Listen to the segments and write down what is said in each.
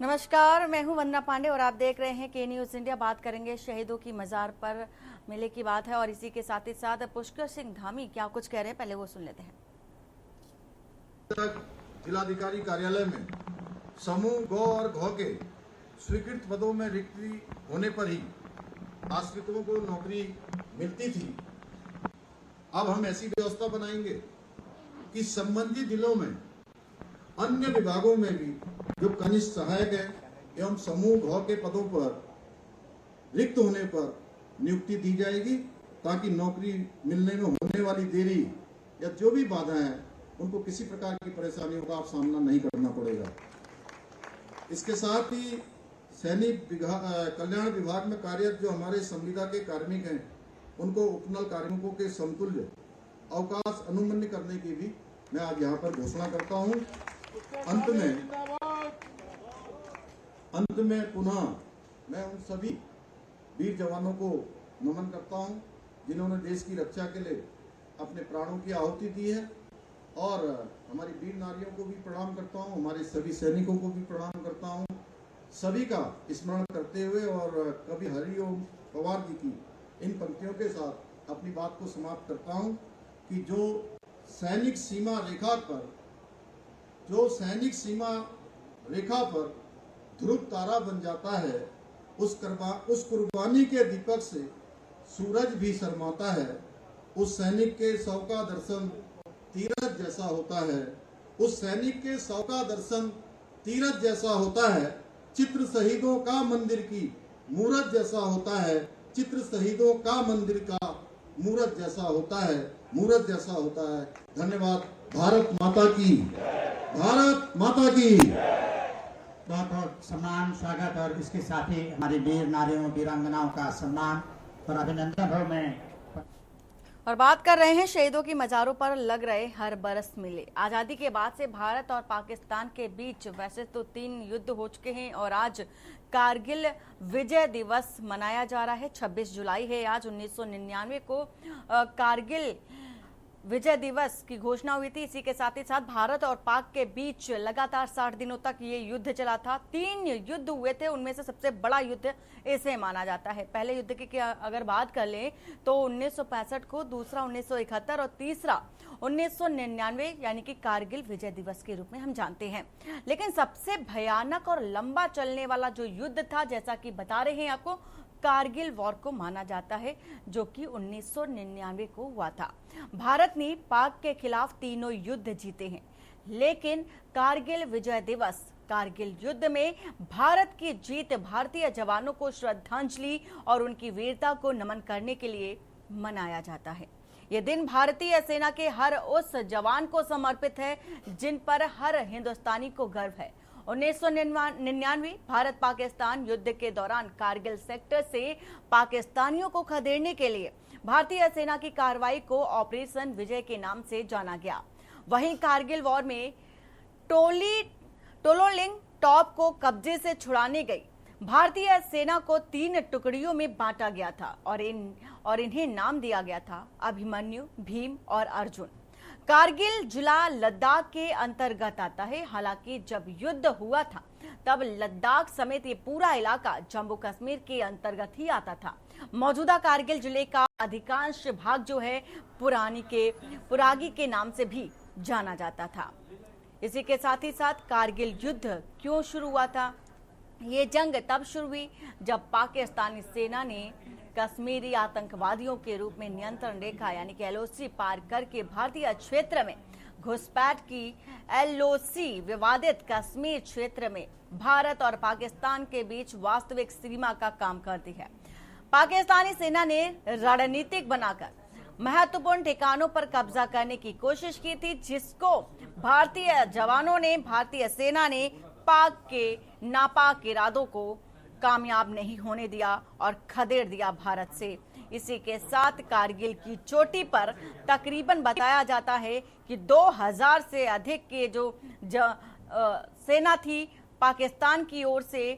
नमस्कार, मैं हूं वंदना पांडे और आप देख रहे हैं के न्यूज इंडिया। बात करेंगे शहीदों की मजार पर मिले की बात है और इसी के साथ ही साथ पुष्कर सिंह धामी क्या कुछ कह रहे हैं, पहले वो सुन लेते हैं। जिलाधिकारी कार्यालय में समूह गौ और घौ के स्वीकृत पदों में रिक्ति होने पर ही आश्रितों को नौकरी मिलती थी। अब हम ऐसी व्यवस्था बनाएंगे कि संबंधित जिलों में अन्य विभागों में भी जो कनिष्ठ सहायक है एवं समूह घ के पदों पर रिक्त होने पर नियुक्ति दी जाएगी, ताकि नौकरी मिलने में होने वाली देरी या जो भी बाधा है उनको किसी प्रकार की परेशानियों का सामना नहीं करना पड़ेगा। इसके साथ ही सैनिक कल्याण विभाग में कार्यरत जो हमारे संविदा के कार्मिक हैं उनको उपनल कार्मिकों के समतुल्य अवकाश अनुमन्य करने की भी मैं आज यहाँ पर घोषणा करता हूँ। अंत में पुनः मैं उन सभी वीर जवानों को नमन करता हूं जिन्होंने देश की रक्षा के लिए अपने प्राणों की आहुति दी है, और हमारी वीर नारियों को भी प्रणाम करता हूं, हमारे सभी सैनिकों को भी प्रणाम करता हूं। सभी का स्मरण करते हुए और कवि हरिओम पवार जी की इन पंक्तियों के साथ अपनी बात को समाप्त करता हूं कि जो सैनिक सीमा रेखा पर ध्रुव तारा बन जाता है, उस कुर्बानी के दीपक से सूरज भी शर्माता है। उस सैनिक के शव का दर्शन तीरथ जैसा होता है, उस सैनिक के शव का दर्शन तीरथ जैसा होता है। चित्र शहीदों का मंदिर की मूरत जैसा होता है, चित्र शहीदों का मंदिर का मूरत जैसा होता है, मूरत जैसा होता है। धन्यवाद। भारत माता की, भारत माता की। बहुत बहुत सम्मान, स्वागत और इसके साथ ही हमारी वीर नारियों वीरांगनाओं का सम्मान और अभिनंदन हो। मैं और बात कर रहे हैं शहीदों की मजारों पर लग रहे हर बरस मिले। आजादी के बाद से भारत और पाकिस्तान के बीच वैसे तो 3 युद्ध हो चुके हैं और आज कारगिल विजय दिवस मनाया जा रहा है। 26 जुलाई है आज। 1999 को कारगिल विजय दिवस की घोषणा हुई थी। इसी के साथ ही साथ भारत और पाक के बीच लगातार 60 दिनों तक ये युद्ध चला था। 3 युद्ध हुए थे, उनमें से सबसे बड़ा युद्ध इसे माना जाता है। पहले युद्ध की अगर बात कर लें तो 1965 को, दूसरा 1971 और तीसरा 1999 यानी कि कारगिल विजय दिवस के रूप में हम जानते हैं। लेकिन सबसे भयानक और लंबा चलने वाला जो युद्ध था, जैसा कि बता रहे हैं आपको, कारगिल वॉर को माना जाता है, जो कि 1999 को हुआ था। भारत ने पाक के खिलाफ तीनों युद्ध जीते हैं, लेकिन कारगिल विजय दिवस, कारगिल युद्ध में भारत की जीत भारतीय जवानों को श्रद्धांजलि और उनकी वीरता को नमन करने के लिए मनाया जाता है। ये दिन भारतीय सेना के हर उस जवान को समर्पित है जिन पर हर हिंदुस्तानी को गर्व है। 1999 भारत पाकिस्तान युद्ध के दौरान कारगिल सेक्टर से पाकिस्तानियों को खदेड़ने के लिए भारतीय सेना की कार्रवाई को ऑपरेशन विजय के नाम से जाना गया। वहीं कारगिल वॉर में टोलोलिंग टॉप को कब्जे से छुड़ाने गई भारतीय सेना को 3 टुकड़ियों में बांटा गया था और इन्हें नाम दिया गया था अभिमन्यु, भीम और अर्जुन। कारगिल जिला लद्दाख के अंतर्गत आता है। हालांकि जब युद्ध हुआ था तब लद्दाख समेत ये पूरा इलाका जम्मू कश्मीर के अंतर्गत ही आता था। मौजूदा कारगिल जिले का अधिकांश भाग जो है पुरागी के नाम से भी जाना जाता था। इसी के साथ ही साथ कारगिल युद्ध क्यों शुरू हुआ था? ये जंग तब शुरू हुई जब पाकिस्तानी सेना ने कश्मीरी आतंकवादियों के रूप में नियंत्रण रेखा यानी कि एलओसी पार करके भारतीय क्षेत्र में घुसपैठ की। एलओसी विवादित कश्मीर क्षेत्र में भारत और पाकिस्तान के बीच वास्तविक सीमा का काम करती है। पाकिस्तानी सेना ने रणनीतिक बनाकर महत्वपूर्ण ठिकानों पर कब्जा करने की कोशिश की थी, जिसको भारतीय सेना ने पाक के नापाक इरादों को कामयाब नहीं होने दिया और खदेड़ दिया भारत से। इसी के साथ कारगिल की चोटी पर तकरीबन बताया जाता है कि 2000 से अधिक के जो सेना थी पाकिस्तान की ओर से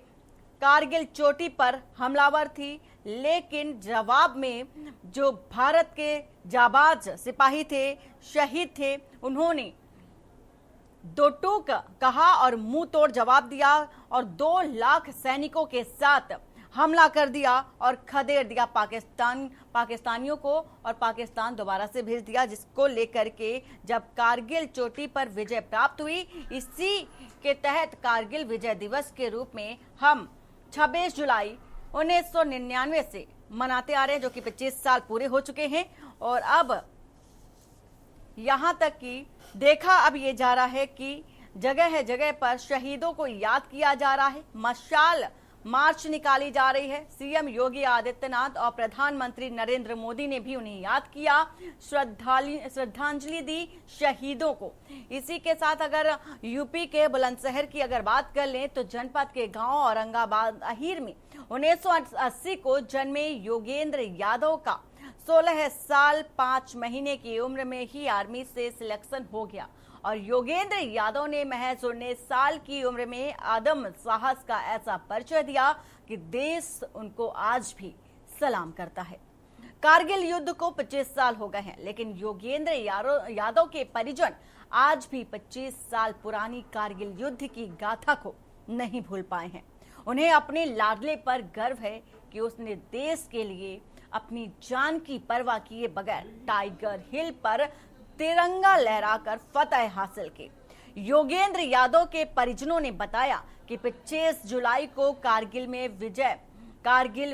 कारगिल चोटी पर हमलावर थी, लेकिन जवाब में जो भारत के जाबाज सिपाही थे, शहीद थे, उन्होंने दो टूक कहा और मुंह तोड़ जवाब दिया और 2 लाख सैनिकों के साथ हमला कर दिया और खदेड़ दिया पाकिस्तानियों को और पाकिस्तान दोबारा से भेज दिया, जिसको लेकर के जब कारगिल चोटी पर विजय प्राप्त हुई, इसी के तहत कारगिल विजय दिवस के रूप में हम 26 जुलाई 1999 से मनाते आ रहे हैं, जो कि 25 साल पूरे हो चुके हैं। और अब यहां तक कि देखा अब ये जा रहा है कि जगह पर शहीदों को याद किया जा रहा है, मशाल मार्च निकाली जा रही है। सीएम योगी आदित्यनाथ और प्रधानमंत्री नरेंद्र मोदी ने भी उन्हें याद किया, श्रद्धांजलि दी शहीदों को। इसी के साथ अगर यूपी के बुलंदशहर की अगर बात कर लें तो जनपद के गांव औरंगाबाद अहीर में 1980 को जन्मे योगेंद्र यादव का 16 साल 5 महीने की उम्र में ही आर्मी से सिलेक्शन हो गया और योगेंद्र यादव ने महज 19 साल की उम्र में आदम साहस का ऐसा परिचय दिया कि देश उनको आज भी सलाम करता है। कारगिल युद्ध को 25 साल हो गए हैं, लेकिन योगेंद्र यादव के परिजन आज भी 25 साल पुरानी कारगिल युद्ध की गाथा को नहीं भूल पाए हैं। उन्हें अपने लाडले पर गर्व है कि उसने देश के लिए अपनी जान की परवाह किए बगैर टाइगर हिल पर तिरंगा लहराकर फतह हासिल की। योगेंद्र यादव के परिजनों ने बताया कि 25 जुलाई को कारगिल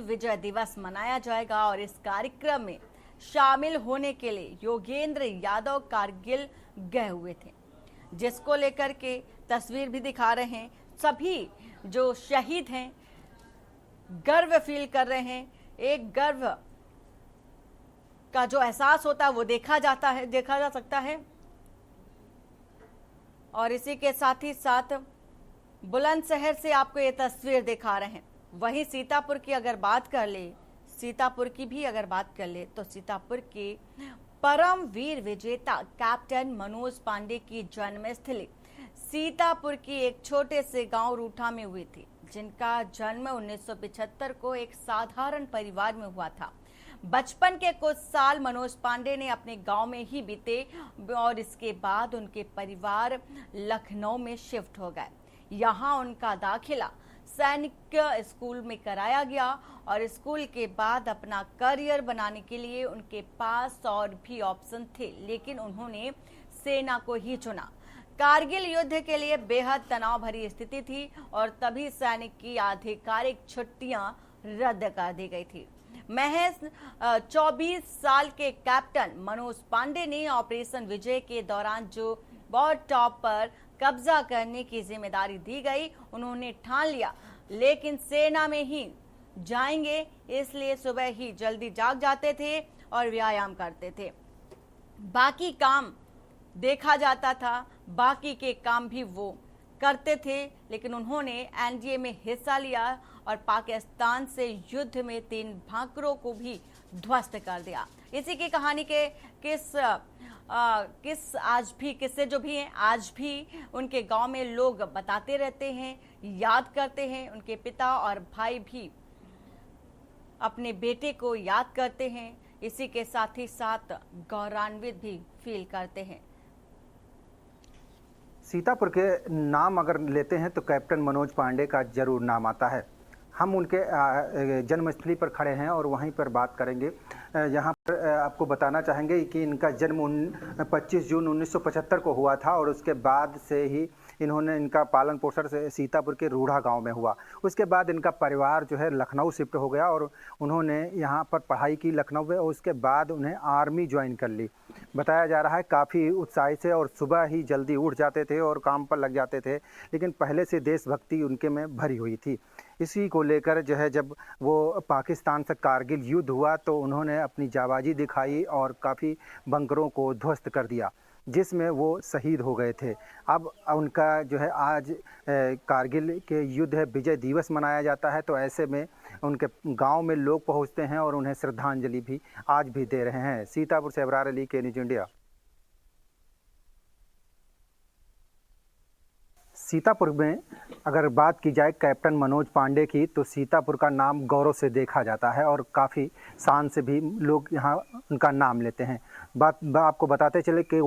विजय दिवस मनाया जाएगा और इस कार्यक्रम में शामिल होने के लिए योगेंद्र यादव कारगिल गए हुए थे, जिसको लेकर के तस्वीर भी दिखा रहे हैं। सभी जो शहीद हैं गर्व फील कर रहे हैं, एक गर्व का जो एहसास होता है वो देखा जा सकता है। और इसी के साथ ही साथ बुलंदशहर से आपको ये तस्वीर दिखा रहे हैं। वहीं सीतापुर की अगर बात कर ले तो सीतापुर के परम वीर विजेता कैप्टन मनोज पांडे की जन्मस्थली सीतापुर की एक छोटे से गांव रूठा में हुई थी, जिनका जन्म 1975 को एक साधारण परिवार में हुआ था। बचपन के कुछ साल मनोज पांडे ने अपने गांव में ही बीते और इसके बाद उनके परिवार लखनऊ में शिफ्ट हो गए। यहां उनका दाखिला सैनिक स्कूल में कराया गया और स्कूल के बाद अपना करियर बनाने के लिए उनके पास और भी ऑप्शन थे, लेकिन उन्होंने सेना को ही चुना। कारगिल युद्ध के लिए बेहद तनाव भरी स्थिति थी और तभी सैनिक की आधिकारिक छुट्टियां रद्द कर दी गई थी। महज 24 साल के कैप्टन मनोज पांडे ने ऑपरेशन विजय के दौरान जो बॉर्डर टॉप पर कब्जा करने की जिम्मेदारी दी गई, उन्होंने ठान लिया, लेकिन सेना में ही जाएंगे, इसलिए सुबह ही जल्दी जाग जाते थे और व्यायाम करते थे। बाकी काम देखा जाता था, बाकी के काम भी वो करते थे, लेकिन उन्होंने एनडीए में हिस्सा लिया और पाकिस्तान से युद्ध में 3 भाकरों को भी ध्वस्त कर दिया। इसी की कहानी के किस्से जो भी हैं, आज भी उनके गांव में लोग बताते रहते हैं, याद करते हैं। उनके पिता और भाई भी अपने बेटे को याद करते हैं। इसी के साथ ही साथ गौरवान्वित भी फील करते हैं। सीतापुर के नाम अगर लेते हैं तो कैप्टन मनोज पांडे का जरूर नाम आता है। हम उनके जन्मस्थली पर खड़े हैं और वहीं पर बात करेंगे। यहाँ पर आपको बताना चाहेंगे कि इनका जन्म 25 जून 1975 को हुआ था और उसके बाद से ही इनका पालन पोषण से सीतापुर के रूढ़ा गांव में हुआ। उसके बाद इनका परिवार जो है लखनऊ शिफ्ट हो गया और उन्होंने यहाँ पर पढ़ाई की लखनऊ में और उसके बाद उन्हें आर्मी ज्वाइन कर ली। बताया जा रहा है काफ़ी उत्साही से और सुबह ही जल्दी उठ जाते थे और काम पर लग जाते थे, लेकिन पहले से देशभक्ति उनके में भरी हुई थी। इसी को लेकर जो है जब वो पाकिस्तान से कारगिल युद्ध हुआ तो उन्होंने अपनी जाबाजी दिखाई और काफ़ी बंकरों को ध्वस्त कर दिया, जिसमें वो शहीद हो गए थे। अब उनका जो है आज कारगिल के युद्ध विजय दिवस मनाया जाता है, तो ऐसे में उनके गांव में लोग पहुंचते हैं और उन्हें श्रद्धांजलि भी आज भी दे रहे हैं। सीतापुर से अबरार अली, के न्यूज़ इंडिया। सीतापुर में अगर बात की जाए कैप्टन मनोज पांडे की, तो सीतापुर का नाम गौरव से देखा जाता है और काफ़ी शान से भी लोग यहाँ उनका नाम लेते हैं। आपको बताते चले कि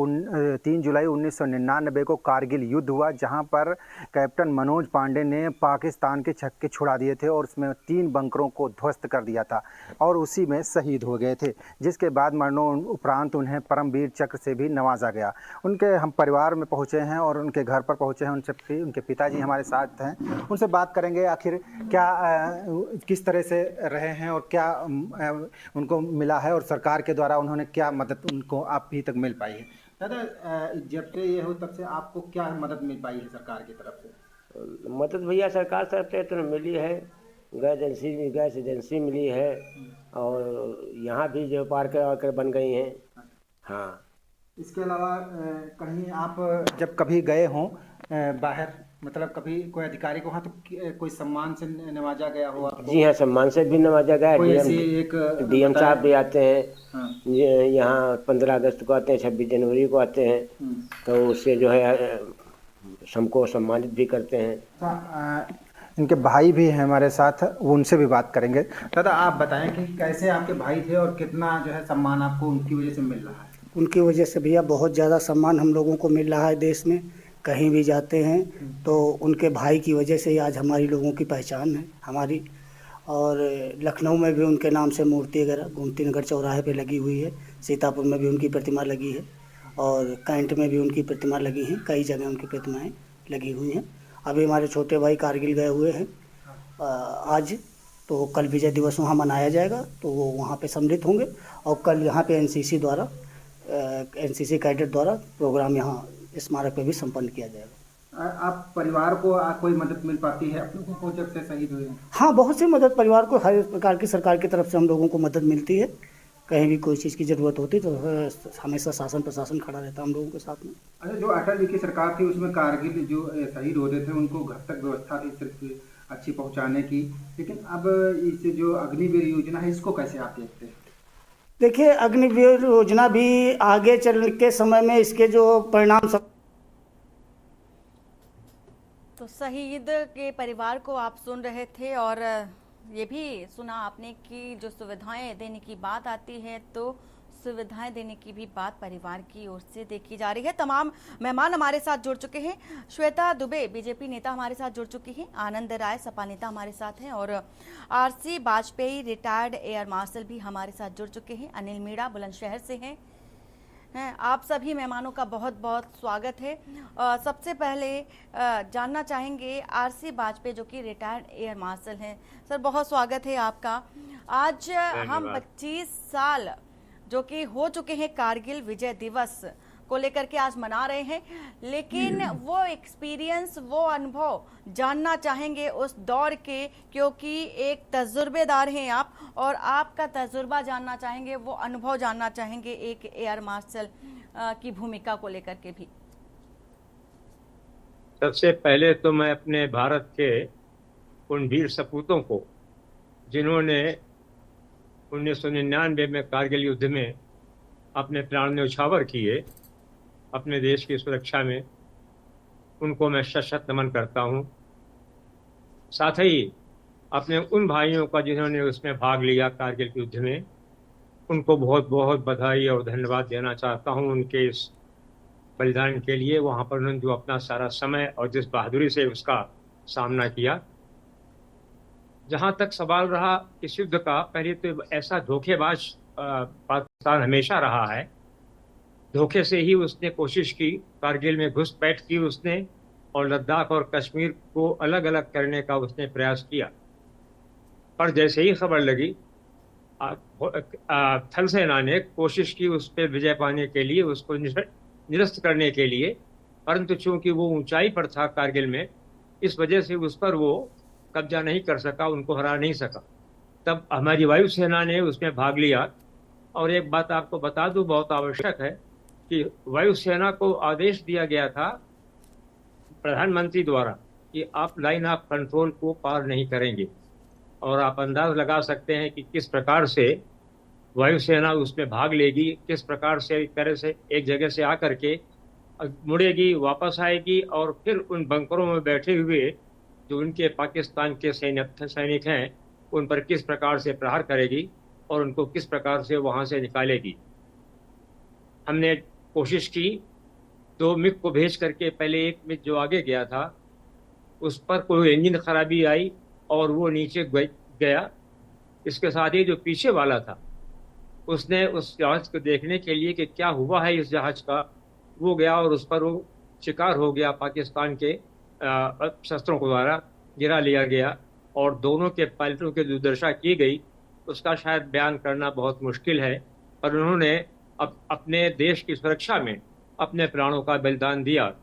3 जुलाई 1999 को कारगिल युद्ध हुआ, जहाँ पर कैप्टन मनोज पांडे ने पाकिस्तान के छक्के छुड़ा दिए थे और उसमें 3 बंकरों को ध्वस्त कर दिया था और उसी में शहीद हो गए थे, जिसके बाद मरणोपरांत उन्हें परमवीर चक्र से भी नवाजा गया। उनके हम परिवार में पहुँचे हैं और उनके घर पर पहुँचे हैं। उनके पिताजी हमारे साथ हैं, उनसे बात करेंगे आखिर क्या किस तरह से रहे हैं और क्या उनको मिला है और सरकार के द्वारा उन्होंने क्या मदद उनको आप भी तक मिल पाई है। दादा, जब से ये हो तब से आपको क्या मदद मिल पाई है सरकार की तरफ से? मदद भैया सरकार तरफ से तो मिली है, गैस एजेंसी मिली है और यहाँ भी जो पार्क वार्क बन गई हैं। हाँ, इसके अलावा कहीं आप जब कभी गए हों बाहर, मतलब कभी कोई अधिकारी को वहाँ तो कोई सम्मान से नवाजा गया हो आपको? जी हाँ, सम्मान से भी नवाजा गया है। डीएम साहब भी आते हैं। हाँ। यहाँ 15 अगस्त को आते हैं, 26 जनवरी को आते हैं, तो उससे जो है सबको सम्मानित भी करते हैं। इनके भाई भी हैं हमारे साथ, वो उनसे भी बात करेंगे। दादा, आप बताएं कि कैसे आपके भाई थे और कितना जो है सम्मान आपको उनकी वजह से मिल रहा है? उनकी वजह से भैया बहुत ज़्यादा सम्मान हम लोगों को मिल रहा है। देश में कहीं भी जाते हैं तो उनके भाई की वजह से ही आज हमारी लोगों की पहचान है हमारी। और लखनऊ में भी उनके नाम से मूर्ति वगैरह गोमती नगर चौराहे पे लगी हुई है, सीतापुर में भी उनकी प्रतिमा लगी है और कैंट में भी उनकी प्रतिमा लगी है, कई जगह उनकी प्रतिमाएं लगी हुई हैं। अभी हमारे छोटे भाई कारगिल गए हुए हैं आज, तो कल विजय दिवस वहाँ मनाया जाएगा, तो वो वहाँ पे सम्मिलित होंगे और कल यहाँ पे एनसीसी कैडेट द्वारा प्रोग्राम यहाँ स्मारक पे भी संपन्न किया जाएगा। आप परिवार को कोई मदद मिल पाती है आप लोगों को जब से शहीद हुए हैं? हाँ, बहुत सी मदद परिवार को हर प्रकार की सरकार की तरफ से हम लोगों को मदद मिलती है। कहीं भी कोई चीज़ की ज़रूरत होती तो हमेशा शासन प्रशासन खड़ा रहता है हम लोगों के साथ में। अच्छा, जो अटल जी की सरकार थी उसमें कारगिल जो शहीद होते थे उनको घर तक व्यवस्था थी सिर्फ अच्छी पहुँचाने की, लेकिन अब इस जो अग्निवीर योजना है इसको कैसे आप देखते हैं? देखिए, अग्निवीर योजना भी आगे चलने के समय में इसके जो परिणाम सब। तो शहीद के परिवार को आप सुन रहे थे और ये भी सुना आपने कि जो सुविधाएं देने की बात आती है तो सुविधाएं देने की भी बात परिवार की ओर से देखी जा रही है। तमाम मेहमान हमारे साथ जुड़ चुके हैं। श्वेता दुबे बीजेपी नेता हमारे साथ जुड़ चुकी हैं, आनंद राय सपा नेता हमारे साथ हैं और RC Vajpayee retired air marshal भी हमारे साथ जुड़ चुके हैं, अनिल मीणा बुलंदशहर से हैं। आप सभी मेहमानों का बहुत बहुत स्वागत है। सबसे पहले जानना चाहेंगे आरसी वाजपेयी जो कि रिटायर्ड एयर मार्शल हैं। सर, बहुत स्वागत है आपका। आज हम 25 साल जो कि हो चुके हैं कारगिल विजय दिवस को लेकर के आज मना रहे हैं, लेकिन वो एक्सपीरियंस, वो अनुभव जानना चाहेंगे उस दौर के, क्योंकि एक तजुर्बेदार हैं आप और आपका तजुर्बा जानना चाहेंगे, वो अनुभव जानना चाहेंगे एक एयर मार्शल की भूमिका को लेकर के भी। सबसे पहले तो मैं अपने भारत के उन वीर सपूतों को जिन्होंने 1999 में कारगिल युद्ध में अपने प्राण न्यौछावर किए अपने देश की सुरक्षा में, उनको मैं शत नमन करता हूं। साथ ही अपने उन भाइयों का जिन्होंने उसमें भाग लिया कारगिल युद्ध में, उनको बहुत बहुत बधाई और धन्यवाद देना चाहता हूं उनके इस बलिदान के लिए। वहां पर उन्होंने जो अपना सारा समय और जिस बहादुरी से उसका सामना किया। जहां तक सवाल रहा इस युद्ध का, पहले तो ऐसा धोखेबाज पाकिस्तान हमेशा रहा है। धोखे से ही उसने कोशिश की, कारगिल में घुसपैठ की उसने और लद्दाख और कश्मीर को अलग अलग करने का उसने प्रयास किया। पर जैसे ही खबर लगी, थल सेना ने कोशिश की उस पर विजय पाने के लिए, उसको निरस्त करने के लिए, परंतु चूंकि वो ऊंचाई पर था कारगिल में, इस वजह से उस पर वो कब्जा नहीं कर सका, उनको हरा नहीं सका। तब हमारी वायुसेना ने उसमें भाग लिया। और एक बात आपको बता दूं, बहुत आवश्यक है कि वायुसेना को आदेश दिया गया था प्रधानमंत्री द्वारा कि आप लाइन ऑफ कंट्रोल को पार नहीं करेंगे। और आप अंदाज लगा सकते हैं कि किस प्रकार से वायुसेना उसमें भाग लेगी, किस प्रकार से एक तरह से एक जगह से आकर के मुड़ेगी, वापस आएगी और फिर उन बंकरों में बैठे हुए जो उनके पाकिस्तान के सैनिक हैं उन पर किस प्रकार से प्रहार करेगी और उनको किस प्रकार से वहाँ से निकालेगी। हमने कोशिश की 2 मिग को भेज करके, पहले एक मिग जो आगे गया था उस पर कोई इंजन खराबी आई और वो नीचे गया। इसके साथ ही जो पीछे वाला था उसने उस जहाज को देखने के लिए कि क्या हुआ है इस जहाज का, वो गया और उस पर वो शिकार हो गया, पाकिस्तान के शस्त्रों के द्वारा गिरा लिया गया और दोनों के पायलटों की दुर्दशा की गई। उसका शायद बयान करना बहुत मुश्किल है, पर उन्होंने अपने देश की सुरक्षा में अपने प्राणों का बलिदान दिया।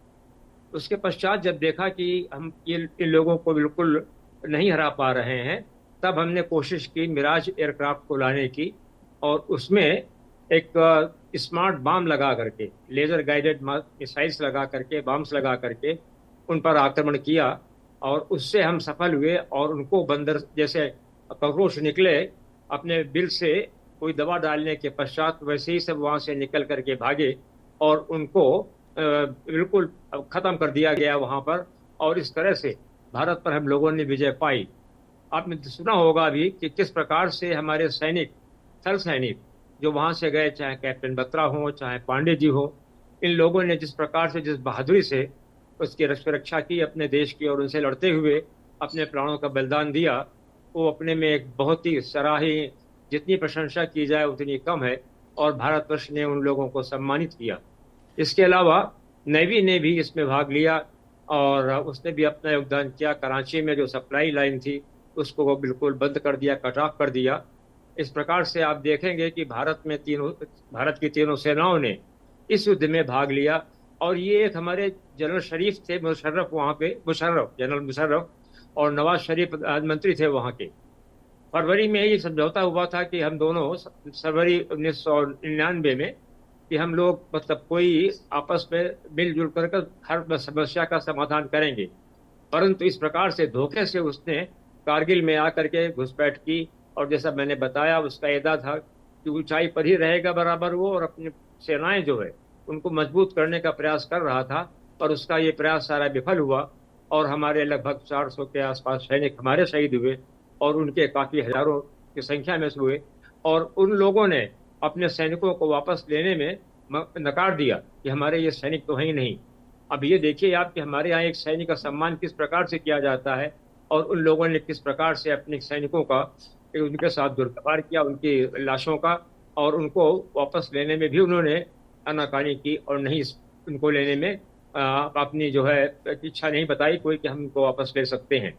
उसके पश्चात जब देखा कि हम इन लोगों को बिल्कुल नहीं हरा पा रहे हैं, तब हमने कोशिश की मिराज एयरक्राफ्ट को लाने की और उसमें एक स्मार्ट बम लगा करके, लेज़र गाइडेड मिसाइल्स लगा करके, बम्स लगा करके उन पर आक्रमण किया और उससे हम सफल हुए और उनको बंदर जैसे कॉकरोच निकले अपने बिल से कोई दवा डालने के पश्चात, वैसे ही सब वहाँ से निकल करके भागे और उनको बिल्कुल ख़त्म कर दिया गया वहाँ पर। और इस तरह से भारत पर हम लोगों ने विजय पाई। आपने सुना होगा अभी कि किस प्रकार से हमारे सैनिक, थल सैनिक जो वहाँ से गए, चाहे कैप्टन बत्रा हो, चाहे पांडे जी हो, इन लोगों ने जिस प्रकार से, जिस बहादुरी से उसकी सुरक्षा की अपने देश की और उनसे लड़ते हुए अपने प्राणों का बलिदान दिया, वो अपने में एक बहुत ही सराहनीय, जितनी प्रशंसा की जाए उतनी कम है और भारतवर्ष ने उन लोगों को सम्मानित किया। इसके अलावा नेवी ने भी इसमें भाग लिया और उसने भी अपना योगदान किया। कराची में जो सप्लाई लाइन थी उसको वो बिल्कुल बंद कर दिया, कट ऑफ कर दिया। इस प्रकार से आप देखेंगे कि भारत की तीनों सेनाओं ने इस युद्ध में भाग लिया और ये एक हमारे जनरल शरीफ थे, मुशर्रफ, वहाँ पे जनरल मुशर्रफ और नवाज शरीफ प्रधानमंत्री थे वहाँ के। फरवरी में ये समझौता हुआ था कि हम दोनों फरवरी 1999 में कि हम लोग मतलब कोई आपस में मिलजुल कर हर समस्या का समाधान करेंगे, परंतु इस प्रकार से धोखे से उसने कारगिल में आकर के घुसपैठ की और जैसा मैंने बताया उसका इरादा था कि ऊंचाई पर ही रहेगा बराबर वो और अपनी सेनाएं जो है उनको मजबूत करने का प्रयास कर रहा था, पर उसका ये प्रयास सारा विफल हुआ और हमारे लगभग 400 के आसपास सैनिक हमारे शहीद हुए और उनके काफ़ी हजारों की संख्या में हुए और उन लोगों ने अपने सैनिकों को वापस लेने में नकार दिया कि हमारे ये सैनिक तो हैं ही नहीं। अब ये देखिए आप कि हमारे यहाँ एक सैनिक का सम्मान किस प्रकार से किया जाता है और उन लोगों ने किस प्रकार से अपने सैनिकों का उनके साथ दुर्व्यवहार किया, उनकी लाशों का, और उनको वापस लेने में भी उन्होंने आनाकानी की और नहीं उनको लेने में अपनी जो है इच्छा नहीं बताई कोई कि हम उनको वापस ले सकते हैं।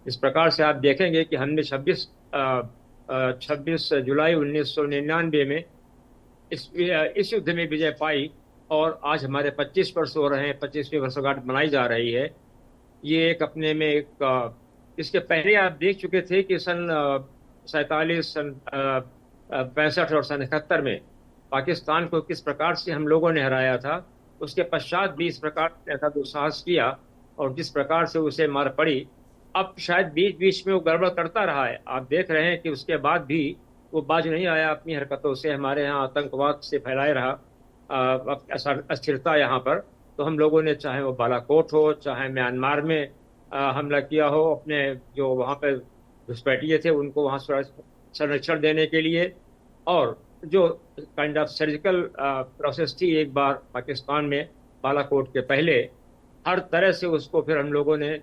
इस प्रकार से आप देखेंगे कि हमने 26 जुलाई 1999 में इस युद्ध में विजय पाई और आज हमारे 25 वर्ष हो रहे हैं, 25वीं वर्षगांठ मनाई जा रही है। ये एक अपने में एक इसके पहले आप देख चुके थे कि सन 47, सन 65 और सन 71 में पाकिस्तान को किस प्रकार से हम लोगों ने हराया था। उसके पश्चात भी इस प्रकार से ऐसा दुस्साहस किया और जिस प्रकार से उसे मार पड़ी, अब शायद बीच बीच में वो गड़बड़ करता रहा है। आप देख रहे हैं कि उसके बाद भी वो बाज नहीं आया अपनी हरकतों से, हमारे यहाँ आतंकवाद से फैलाए रहा अस्थिरता यहाँ पर। तो हम लोगों ने चाहे वो बालाकोट हो, चाहे म्यांमार में हमला किया हो, अपने जो वहाँ पे घुसपैठिए थे उनको वहाँ संरक्षण देने के लिए, और जो काइंड ऑफ सर्जिकल प्रोसेस थी एक बार पाकिस्तान में बालाकोट के पहले, हर तरह से उसको फिर हम लोगों ने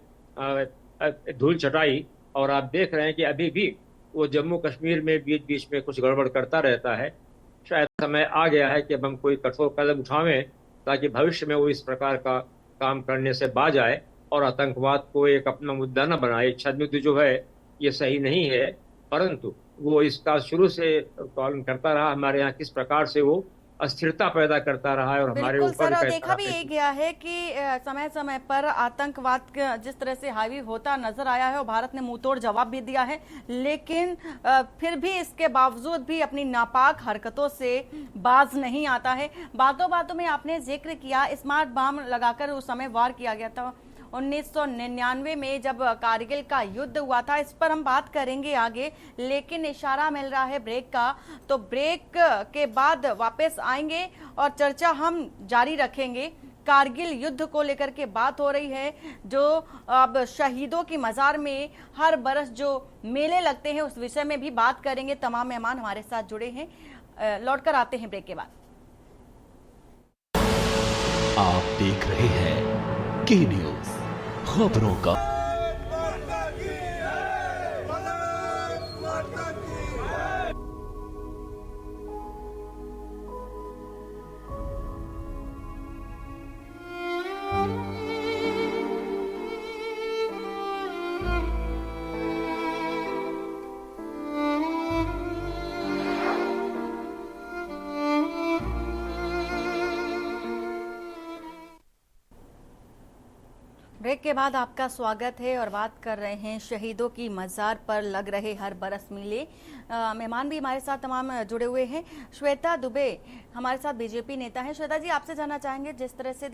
धूल चटाई। और आप देख रहे हैं कि अभी भी वो जम्मू कश्मीर में बीच बीच में कुछ गड़बड़ करता रहता है। शायद समय आ गया है कि अब हम कोई कठोर कदम उठावें ताकि भविष्य में वो इस प्रकार का काम करने से बाज आए और आतंकवाद को एक अपना मुद्दा न बनाए। छद्मयुद्ध जो है ये सही नहीं है, परंतु वो इसका शुरू से पालन करता रहा। हमारे यहाँ किस प्रकार से वो अस्थिरता पैदा करता रहा है और हमारे ऊपर देखा भी ये गया है कि समय समय पर आतंकवाद जिस तरह से हावी होता नजर आया है और भारत ने मुंहतोड़ जवाब भी दिया है, लेकिन फिर भी इसके बावजूद भी अपनी नापाक हरकतों से बाज नहीं आता है। बातों बातों में आपने जिक्र किया स्मार्ट बम लगाकर उस समय वार किया गया था 1999 में जब कारगिल का युद्ध हुआ था। इस पर हम बात करेंगे आगे, लेकिन इशारा मिल रहा है ब्रेक का, तो ब्रेक के बाद वापस आएंगे और चर्चा हम जारी रखेंगे। कारगिल युद्ध को लेकर के बात हो रही है, जो अब शहीदों की मजार में हर बरस जो मेले लगते हैं उस विषय में भी बात करेंगे। तमाम मेहमान हमारे साथ जुड़े हैं। लौटकर आते हैं ब्रेक के बाद। आप देख रहे हैं के न्यूज, खबरों का ब्रेक के बाद आपका स्वागत है और बात कर रहे हैं शहीदों की मजार पर लग रहे हर बरस मेले। मेहमान भी हमारे साथ तमाम जुड़े हुए हैं। श्वेता दुबे हमारे साथ बीजेपी नेता हैं। श्वेता जी, आपसे जानना चाहेंगे, जिस तरह से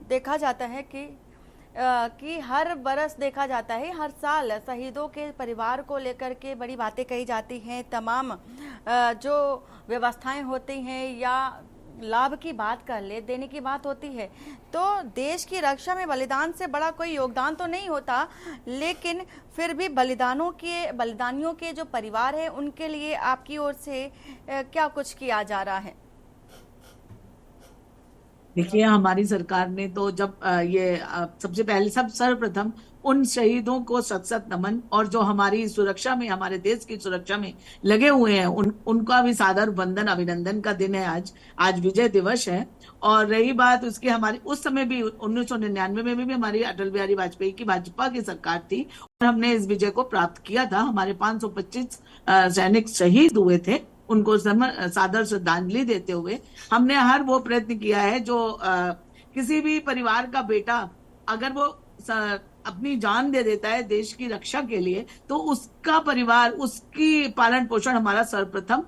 देखा जाता है कि हर बरस देखा जाता है, हर साल शहीदों के परिवार को लेकर के बड़ी बातें कही जाती हैं, तमाम जो व्यवस्थाएं होती हैं या लाभ की बात कर ले, देने की बात होती है, तो देश की रक्षा में बलिदान से बड़ा कोई योगदान तो नहीं होता, लेकिन फिर भी बलिदानियों के जो परिवार है उनके लिए आपकी ओर से क्या कुछ किया जा रहा है? देखिए, हमारी सरकार ने तो जब ये सबसे पहले सर्वप्रथम उन शहीदों को सत सत नमन, और जो हमारी सुरक्षा में, हमारे देश की सुरक्षा में लगे हुए हैं उनका भी सादर वंदन, अभिनंदन का दिन है आज विजय दिवस है। और रही बात उसकी, हमारी उस समय भी 1999 में भी हमारी अटल बिहारी वाजपेयी की भाजपा की सरकार थी और हमने इस विजय को प्राप्त किया था। हमारे 525 सैनिक शहीद हुए थे, उनको सादर श्रद्धांजलि देते हुए हमने हर वो प्रयत्न किया है जो किसी भी परिवार का बेटा अगर वो अपनी जान दे देता है देश की रक्षा के लिए, तो उसका परिवार, उसकी पालन पोषण हमारा सर्वप्रथम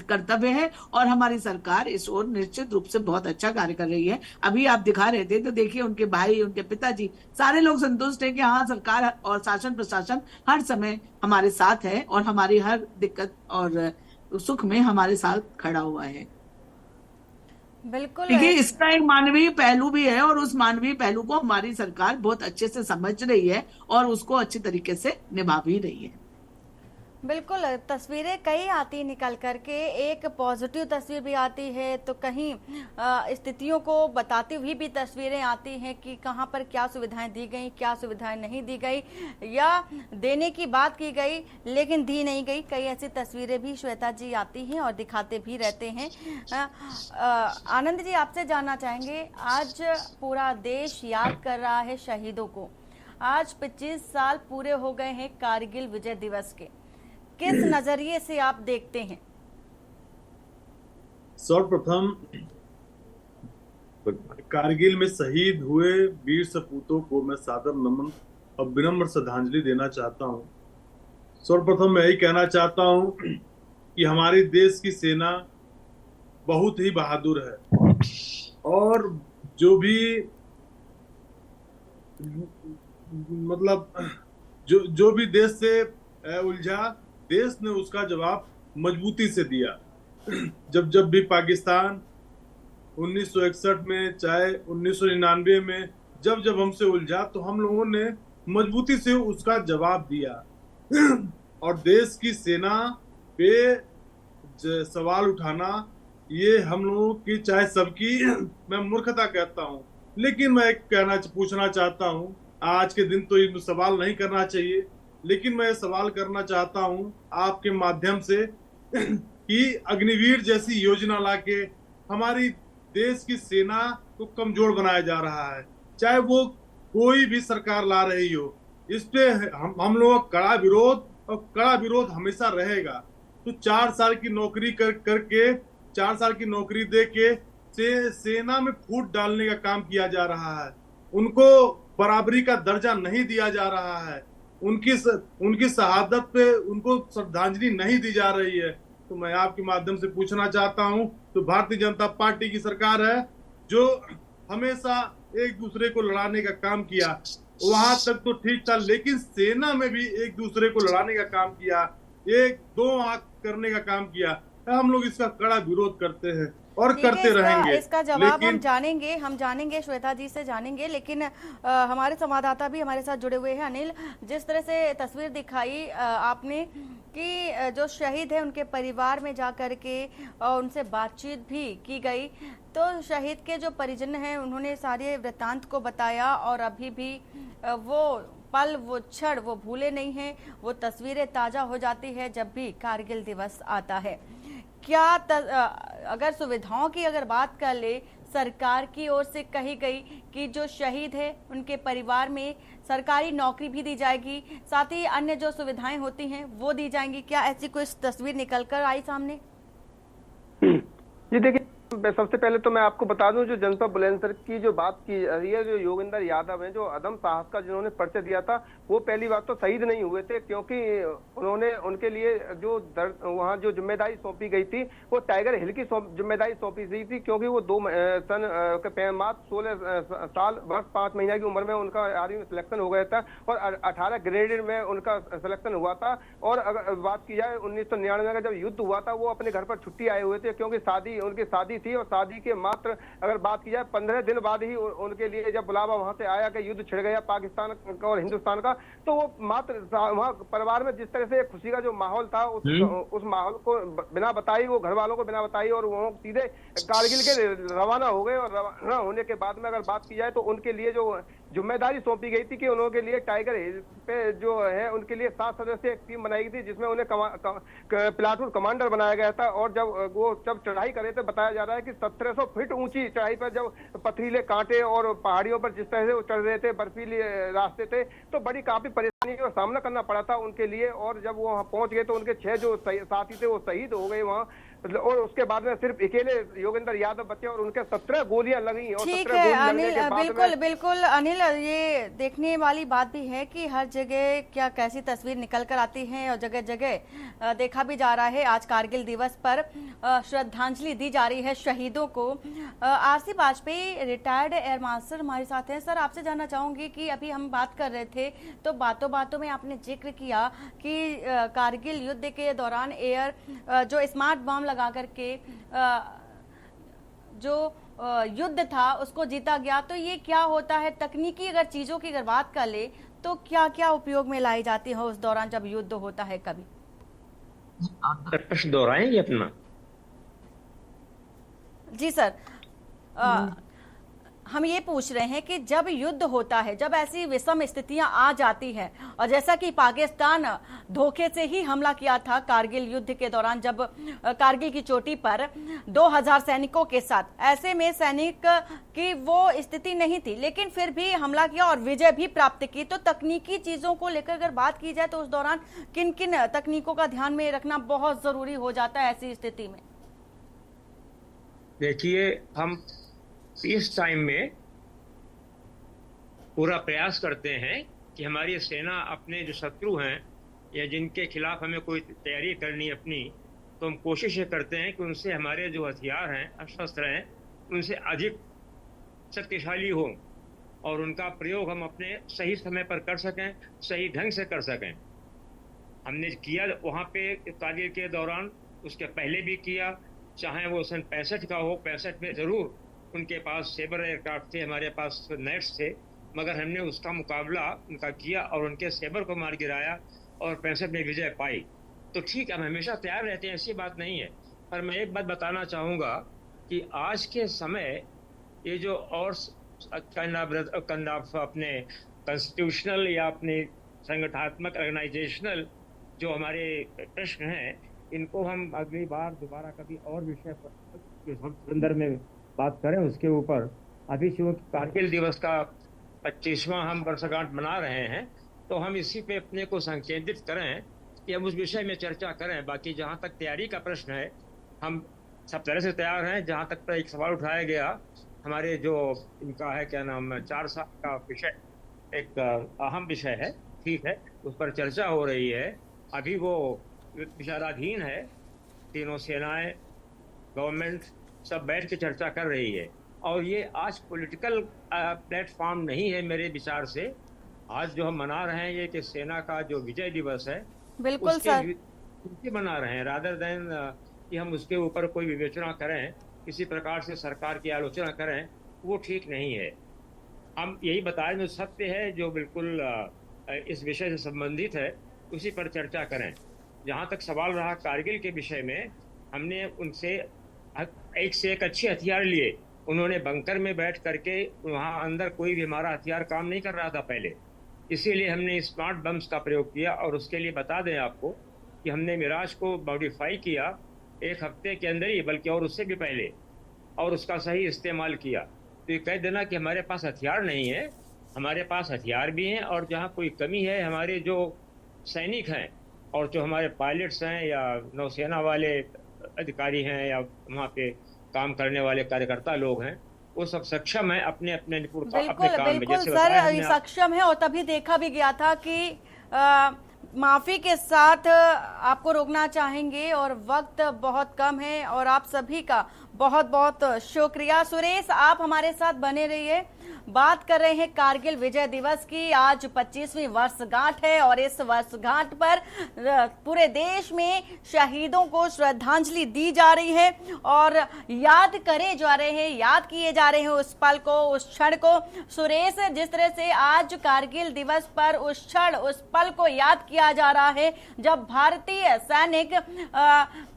कर्तव्य है और हमारी सरकार इस ओर निश्चित रूप से बहुत अच्छा कार्य कर रही है। अभी आप दिखा रहे थे तो देखिए, उनके भाई, उनके पिताजी, सारे लोग संतुष्ट हैं कि हाँ, सरकार और शासन प्रशासन हर समय हमारे साथ है और हमारी हर दिक्कत और सुख में हमारे साथ खड़ा हुआ है। बिल्कुल। देखिए, इसका एक मानवीय पहलू भी है और उस मानवीय पहलू को हमारी सरकार बहुत अच्छे से समझ रही है और उसको अच्छी तरीके से निभा भी रही है। बिल्कुल, तस्वीरें कई आती निकल करके, एक पॉजिटिव तस्वीर भी आती है तो कहीं स्थितियों को बताती हुई भी तस्वीरें आती हैं कि कहां पर क्या सुविधाएं दी गई, क्या सुविधाएं नहीं दी गई, या देने की बात की गई लेकिन दी नहीं गई। कई ऐसी तस्वीरें भी श्वेता जी आती हैं और दिखाते भी रहते हैं। आनंद जी, आपसे जानना चाहेंगे, आज पूरा देश याद कर रहा है शहीदों को। आज 25 साल पूरे हो गए हैं कारगिल विजय दिवस के, किस नजरिए से आप देखते हैं? सर्वप्रथम कारगिल में शहीद हुए वीर सपूतों को मैं सादर नमन और विनम्र श्रद्धांजलि देना चाहता हूं। सर्वप्रथम मैं यही कहना चाहता हूं कि हमारे देश की सेना बहुत ही बहादुर है और जो भी मतलब जो भी देश से उलझा, देश ने उसका जवाब मजबूती से दिया। जब भी पाकिस्तान 1961 में, चाहे 1999 में, जब हमसे उलझा तो हम लोगों ने मजबूती से उसका जवाब दिया और देश की सेना पे सवाल उठाना ये हम लोगों की, चाहे सबकी, मैं मूर्खता कहता हूँ, लेकिन मैं पूछना चाहता हूँ, आज के दिन तो ये सवाल नहीं करना चाहिए, लेकिन मैं सवाल करना चाहता हूं आपके माध्यम से कि अग्निवीर जैसी योजना लाके हमारी देश की सेना को कमजोर बनाया जा रहा है। चाहे वो कोई भी सरकार ला रही हो, इस पे हम लोग कड़ा विरोध हमेशा रहेगा। तो 4 साल की नौकरी करके 4 साल की नौकरी दे के सेना में फूट डालने का काम किया जा रहा है। उनको बराबरी का दर्जा नहीं दिया जा रहा है। उनकी शहादत पे उनको श्रद्धांजलि नहीं दी जा रही है। तो मैं आपके माध्यम से पूछना चाहता हूं, तो भारतीय जनता पार्टी की सरकार है जो हमेशा एक दूसरे को लड़ाने का काम किया, वहां तक तो ठीक था, लेकिन सेना में भी एक दूसरे को लड़ाने का काम किया, एक दो आंख करने का काम किया। हम लोग इसका कड़ा विरोध करते हैं। और ठीक है, करते रहेंगे। इसका जवाब लेकिन हम जानेंगे श्वेता जी से जानेंगे, लेकिन हमारे संवाददाता भी हमारे साथ जुड़े हुए हैं। अनिल, जिस तरह से तस्वीर दिखाई आपने कि जो शहीद है उनके परिवार में जा कर के उनसे बातचीत भी की गई, तो शहीद के जो परिजन हैं उन्होंने सारे वृत्तांत को बताया और अभी भी वो पल, वो क्षण वो भूले नहीं हैं। वो तस्वीरें ताज़ा हो जाती है जब भी कारगिल दिवस आता है। क्या अगर सुविधाओं की अगर बात कर ले, सरकार की ओर से कही गई कि जो शहीद है उनके परिवार में सरकारी नौकरी भी दी जाएगी, साथ ही अन्य जो सुविधाएं होती हैं वो दी जाएंगी, क्या ऐसी कोई तस्वीर निकल कर आई सामने? जी देखिए, सबसे पहले तो मैं आपको बता दूं, जो जनपद बुलंदशहर की जो बात की रही है, जो योगेंद्र यादव हैं, जो अदम साहस का जिन्होंने परिचय दिया था, वो पहली बात तो शहीद नहीं हुए थे, क्योंकि उन्होंने उनके लिए जो वहाँ जो जिम्मेदारी सौंपी गई थी वो टाइगर हिल की जिम्मेदारी सौंपी गई थी, क्योंकि वो 2 सन के मात्र 16 साल वर्ष 5 महीने की उम्र में उनका आर्मी में सिलेक्शन हो गया था और 18 ग्रेड में उनका सिलेक्शन हुआ था। और अगर बात की जाए 1999 का जब युद्ध हुआ था, वो अपने घर पर छुट्टी आए हुए थे, क्योंकि उनकी शादी थी और शादी के मात्र अगर बात की जाए 15 दिन बाद ही उनके लिए जब बुलावा वहां से आया कि युद्ध छिड़ गया पाकिस्तान का और हिंदुस्तान का, तो वो मात्र वहां परिवार में जिस तरह से खुशी का जो माहौल था उस माहौल को बिना बताई, वो घर वालों को बिना बताई और वो सीधे कारगिल के रवाना हो गए। और रवाना होने के बाद में अगर बात की जाए तो उनके लिए जो जिम्मेदारी सौंपी गई थी कि उनके लिए टाइगर हिल पे जो है उनके लिए 7 सदस्यीय एक टीम बनाई गई थी, जिसमें उन्हें प्लाटून कमांडर बनाया गया था। और जब चढ़ाई कर रहे थे, बताया जा रहा है कि 1700 फीट ऊंची चढ़ाई पर जब पथरीले कांटे और पहाड़ियों पर जिस तरह से वो चढ़ रहे थे, बर्फीले रास्ते थे, तो बड़ी काफी परेशानी का सामना करना पड़ा था उनके लिए। और जब वो वहां पहुंच गए तो उनके 6 जो साथी थे वो शहीद हो गए वहां, और उसके बाद में सिर्फ अकेले योगेंद्र यादव बचे और उनके 17 गोलियां लगी। और ठीक है अनिल, बिल्कुल अनिल, ये देखने वाली बात भी है कि हर जगह क्या कैसी तस्वीर निकल कर आती है और जगह जगह देखा भी जा रहा है। आज कारगिल दिवस पर श्रद्धांजलि दी जा रही है शहीदों को। RC Vajpayee retired air marshal हमारे साथ हैं। सर, आपसे जानना चाहूंगी कि अभी हम बात कर रहे थे तो बातों बातों में आपने जिक्र किया कि कारगिल युद्ध के दौरान एयर जो स्मार्ट बम लगा करके जो युद्ध था उसको जीता गया। तो ये क्या होता है, तकनीकी अगर चीजों की अगर बात कर ले तो क्या क्या उपयोग में लाई जाती है उस दौरान जब युद्ध होता है? कभी प्रश्न दोहराएंगे अपना? जी सर, हम ये पूछ रहे हैं कि जब युद्ध होता है, जब ऐसी विषम स्थितियां आ जाती हैं, और जैसा कि पाकिस्तान धोखे से ही हमला किया था कारगिल युद्ध के दौरान, जब कारगिल की चोटी पर 2000 सैनिकों के साथ, ऐसे में सैनिक की वो स्थिति नहीं थी, लेकिन फिर भी हमला किया और विजय भी प्राप्त की। तो तकनीकी चीजों को लेकर अगर बात की जाए तो उस दौरान किन किन तकनीकों का ध्यान में रखना बहुत जरूरी हो जाता है ऐसी स्थिति में? देखिए, हम इस टाइम में पूरा प्रयास करते हैं कि हमारी सेना अपने जो शत्रु हैं या जिनके खिलाफ हमें कोई तैयारी करनी है अपनी, तो हम कोशिश ये करते हैं कि उनसे हमारे जो हथियार हैं, शस्त्र हैं, उनसे अधिक शक्तिशाली हो और उनका प्रयोग हम अपने सही समय पर कर सकें, सही ढंग से कर सकें। हमने किया वहाँ पे कारगिल के दौरान, उसके पहले भी किया, चाहे वो सन 65 का हो। 65 में ज़रूर उनके पास सेबर एयरक्राफ्ट थे, हमारे पास नेट्स थे, मगर हमने उसका मुकाबला उनका किया और उनके सेबर को मार गिराया और 65 में विजय पाई। तो ठीक है, हम हमेशा तैयार रहते हैं, ऐसी बात नहीं है। पर मैं एक बात बताना चाहूँगा कि आज के समय ये जो और अपने कॉन्स्टिट्यूशनल या अपने संगठनात्मक ऑर्गेनाइजेशनल जो हमारे प्रश्न हैं, इनको हम अगली बार दोबारा कभी और विषय पर संदर्भ में बात करें उसके ऊपर। अभी चूँकि कारगिल दिवस का 25वां हम वर्षगांठ मना रहे हैं, तो हम इसी पे अपने को संकेंद्रित करें कि हम उस विषय में चर्चा करें। बाकी जहाँ तक तैयारी का प्रश्न है, हम सब तरह से तैयार हैं। जहाँ तक एक सवाल उठाया गया, हमारे जो इनका है क्या नाम 4 साल का विषय एक अहम विषय है, ठीक है, उस पर चर्चा हो रही है। अभी वो विचाराधीन है, तीनों सेनाएं, गवर्नमेंट सब बैठ के चर्चा कर रही है। और ये आज पॉलिटिकल प्लेटफॉर्म नहीं है मेरे विचार से। आज जो हम मना रहे हैं ये कि सेना का जो विजय दिवस है, बिल्कुल सर, मना रहे हैं, रादर देन कि हम उसके ऊपर कोई विवेचना करें किसी प्रकार से सरकार की आलोचना करें, वो ठीक नहीं है। हम यही बताएं जो सत्य है, जो बिल्कुल इस विषय से संबंधित है, उसी पर चर्चा करें। जहाँ तक सवाल रहा कारगिल के विषय में, हमने उनसे एक से एक अच्छे हथियार लिए। उन्होंने बंकर में बैठ करके, वहाँ अंदर कोई भी हमारा हथियार काम नहीं कर रहा था पहले, इसीलिए हमने स्मार्ट बम्स का प्रयोग किया। और उसके लिए बता दें आपको कि हमने मिराज को मॉडिफाई किया 1 हफ्ते के अंदर ही, बल्कि और उससे भी पहले, और उसका सही इस्तेमाल किया। तो ये कह देना कि हमारे पास हथियार नहीं है, हमारे पास हथियार भी हैं। और जहाँ कोई कमी है, हमारे जो सैनिक हैं और जो हमारे पायलट्स हैं या नौसेना वाले अधिकारी हैं या वहाँ पे काम करने वाले कार्यकर्ता लोग हैं, वो सब सक्षम है अपने अपने निपुणता अपने काम में। बिल्कुल सर, सक्षम है। और तभी देखा भी गया था कि माफी के साथ आपको रोकना चाहेंगे और वक्त बहुत कम है, और आप सभी का बहुत बहुत शुक्रिया। सुरेश, आप हमारे साथ बने रहिए। बात कर रहे हैं कारगिल विजय दिवस की। आज 25वीं वर्षगांठ है और इस वर्षगांठ पर पूरे देश में शहीदों को श्रद्धांजलि दी जा रही है और याद किए जा रहे हैं उस पल को, उस क्षण को। सुरेश, जिस तरह से आज कारगिल दिवस पर उस क्षण, उस पल को याद किया जा रहा है जब भारतीय सैनिक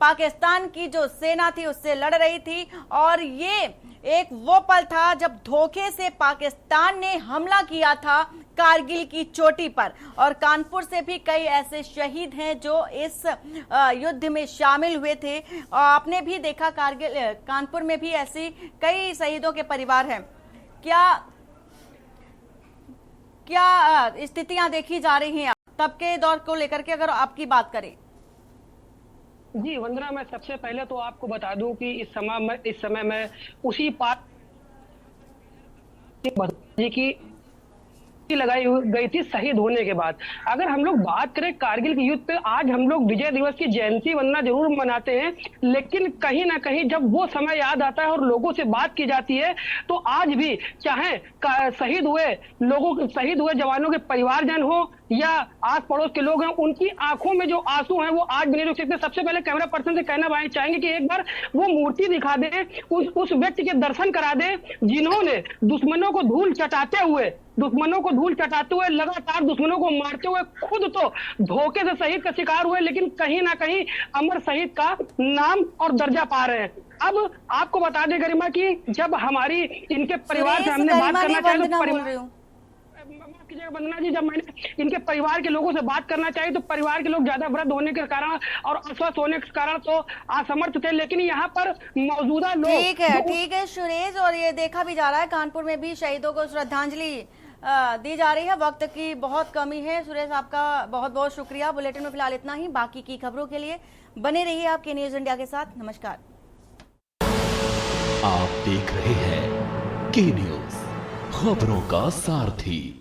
पाकिस्तान की जो सेना थी उससे लड़ रही थी, और ये एक वो पल था जब धोखे से पाकिस्तान ने हमला किया था कारगिल की चोटी पर। और कानपुर से भी कई ऐसे शहीद हैं जो इस युद्ध में शामिल हुए थे। आपने भी देखा कानपुर में भी ऐसी कई शहीदों के परिवार हैं। क्या स्थितियां देखी जा रही हैं तब के दौर को लेकर के, अगर आपकी बात करें? जी वंदना, मैं सबसे पहले तो आपको बता दूं कि इस समय मैं उसी पार्ट की लगाई गई थी शहीद होने के बाद। अगर हम लोग बात करें कारगिल के युद्ध पे, आज हम लोग विजय दिवस की जयंती वंदना जरूर मनाते हैं, लेकिन कहीं ना कहीं जब वो समय याद आता है और लोगों से बात की जाती है, तो आज भी चाहे शहीद हुए जवानों के परिवारजन हो या आस पड़ोस के लोग हैं, उनकी आंखों में जो आंसू हैं वो आज भी नहीं रुक सकते। सबसे पहले कैमरा पर्सन से कहना चाहेंगे कि एक बार वो मूर्ति दिखा दे, उस व्यक्ति के दर्शन करा दे जिन्होंने दुश्मनों को धूल चटाते हुए लगातार दुश्मनों को मारते हुए खुद तो धोखे से शहीद का शिकार हुए, लेकिन कहीं ना कहीं अमर शहीद का नाम और दर्जा पा रहे हैं। अब आपको बता दें गरिमा कि जब हमारी इनके परिवार से हमने बात करना चाहिए तो वंदना जी, जब मैंने इनके परिवार के लोगों से बात करना चाहिए तो परिवार के लोग ज्यादा वृद्ध होने के कारण और अस्वस्थ होने के कारण तो असमर्थ थे, लेकिन यहाँ पर मौजूदा लोग। ठीक है सुरेश, और ये देखा भी जा रहा है कानपुर में भी शहीदों को श्रद्धांजलि दी जा रही है। वक्त की बहुत कमी है। सुरेश, आपका बहुत बहुत शुक्रिया। बुलेटिन में फिलहाल इतना ही। बाकी की खबरों के लिए बने रहिए आपके न्यूज इंडिया के साथ। नमस्कार। आप देख रहे हैं के न्यूज, खबरों का सारथी।